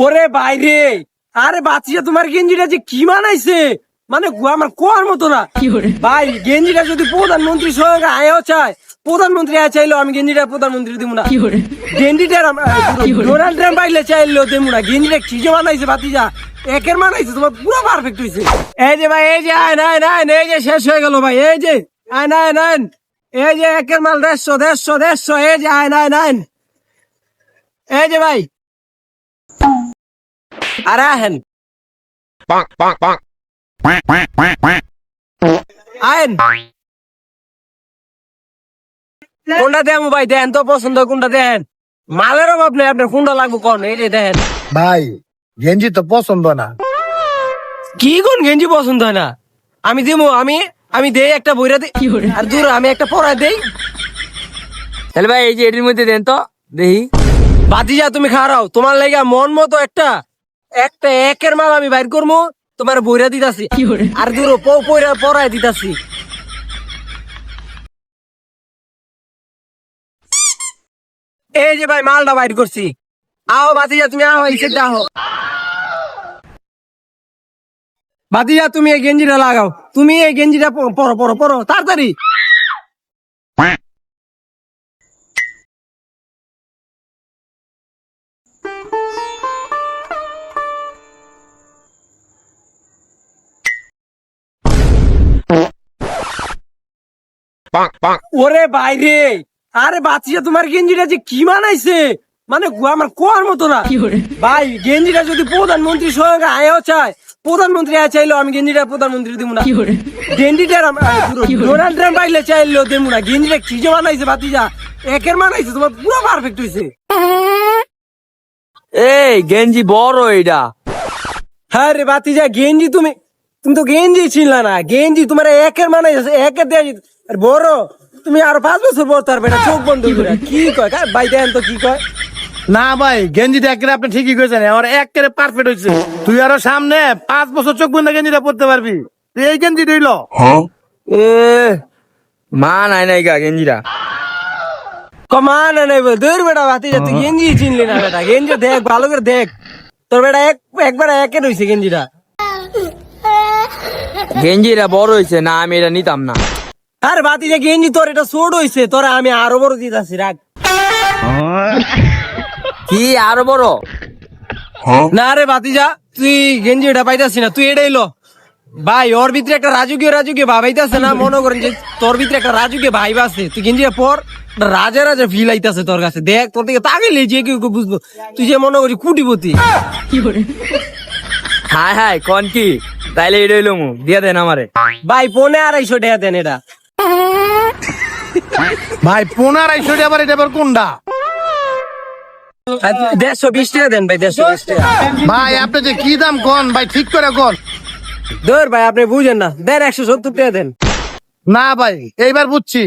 ওরে বাইরে, আরে বাচ্চা তোমার গেঞ্জিটা যে কি মানাইছে, মানে আমার কোয়ার মতো না ভাই। গেঞ্জিটা যদি প্রধানমন্ত্রী সঙ্গে আয়ও চায়, প্রধানমন্ত্রী আয় চাইলো আমি গেঞ্জিটা প্রধানমন্ত্রী দিব না। গেঞ্জিটা ডোনাল্ড ট্রাম্প আইলে চাইলো দেবো না। গেঞ্জিটা কি যে মানাইছে বাতিজা, একের মানাইছে, তোমার পুরো পারফেক্ট হয়েছে। এই যে ভাই, এই যে আয় নাই নাই, এই যে শেষ হয়ে গেল ভাই, এই যে আয় নাই নাই, এই যে একের মাল 150, এই যে আয় নাই নাই, এই যে ভাই আর আহেন আহেন। কোনটা দেন ভাই, দেন তো পছন্দ কোনটা দেন, মালের অভাব নেই, আপনার কোনটা লাগবে কোন, এই যে দেন ভাই গেঞ্জি তো পছন্দ না। কি কোন গেঞ্জি পছন্দ হয় না, আমি দিব, আমি দেই একটা বইরা দিই, আর দূর আমি একটা পড়া দেই। তাহলে ভাই এই যে এটির মধ্যে দেন তো দেখি। বাতিজা তুমি খারাও, তোমার লাগা মন মতো একটা একটা একের মাল আমি বাইর করবো, তোমার বইরা দিতাছি, আর দূর পড়ায় দিতাছি। এই যে ভাই মালটা বাইর করছি, আও বাতিজা তুমি আও, এসে আও বাতিজা, তুমি এই গেঞ্জিটা লাগাও, তুমি এই গেঞ্জিটা পরো পরো পরো তাড়াতাড়ি। ওরে বাইরে, আরে বাচ্চা তোমার গেঞ্জিটা যে কি মানাইছে, মানে আমার কোয়ার মতো না ভাই। গেঞ্জিটা যদি প্রধানমন্ত্রী সঙ্গে আয়ও চায়, প্রধানমন্ত্রী আয় চাইলো আমি গেঞ্জিটা প্রধানমন্ত্রী দিব না। গেঞ্জিটা ডোনাল্ড ট্রাম্প আইলে চাইলো দেবো না। গেঞ্জিটা কি যে মানাইছে বাতিজা, একের মানাইছে, তোমার পুরো পারফেক্ট হয়েছে। এই গেঞ্জি বড় এইটা। হ্যাঁ রে বাতিজা, গেঞ্জি তুমি তুমি তো গেঞ্জি ছিল না, গেঞ্জি তোমার একের মানাইছে, একের দেয় বড়। তুমি আরো 5 বছর পর তার বেটা চোখ বন্ধ করে কি কয় ভাই, দেন তো কি কয়। না ভাই গেঞ্জিটা একেবারে আপনি ঠিকই করেছেন, আমার একেবারে পারফেক্ট হয়েছে। তুই আরো সামনে 5 বছর চোখ বন্ধ গেঞ্জিটা পড়তে পারবি। তুই এই গেঞ্জি দিল এ মা নাই নাই গা গেঞ্জিটা। কমান নাই বল দূর বেটা বাতিজা, তুই গেঞ্জি চিনলি না বেটা। গেঞ্জি দেখ ভালো করে দেখ, তোর বেটা একবার একের হয়েছে গেঞ্জিটা। গেঞ্জিটা বড় হয়েছে না, আমি এটা নিতাম না। আরে বাতিজা গেঞ্জি তোর এটা ছোট হয়েছে, তোরা আমি আরো বড় দিতেছি, রাখ। কি আরো বড়? না রে বাতিজা, তুই গেঞ্জি এটা পাইতাছি না, তুই এটাই লো ভাই। ওর ভিতরে একটা রাজকীয় ভাব আইতাছে না, মনে করেন যে তোর ভিতরে একটা রাজকীয় ভাইব আছে। তুই গেঞ্জিটা পর, রাজা ফিল আইতাছে তোর কাছে। দেখ তোর দিকে তাকাইলে যে কেউ বুঝবো তুই যে মনে করি কুটিপতি। হাই হাই কোন কি, তাইলে এটা হইলো মু দিয়া দেন আমারে। ভাই 250 টাকা দেন এটা। ভাই 1500 টাকা, আবার এটা আবার কোনটা? 120 টাকা দেন ভাই, 120 টাকা। ভাই আপনি যে কি দাম কোন ভাই, ঠিক করে কোন। ধর ভাই আপনি বুঝেন না, দেন 170 টাকা দেন। না ভাই এইবার বুঝছি।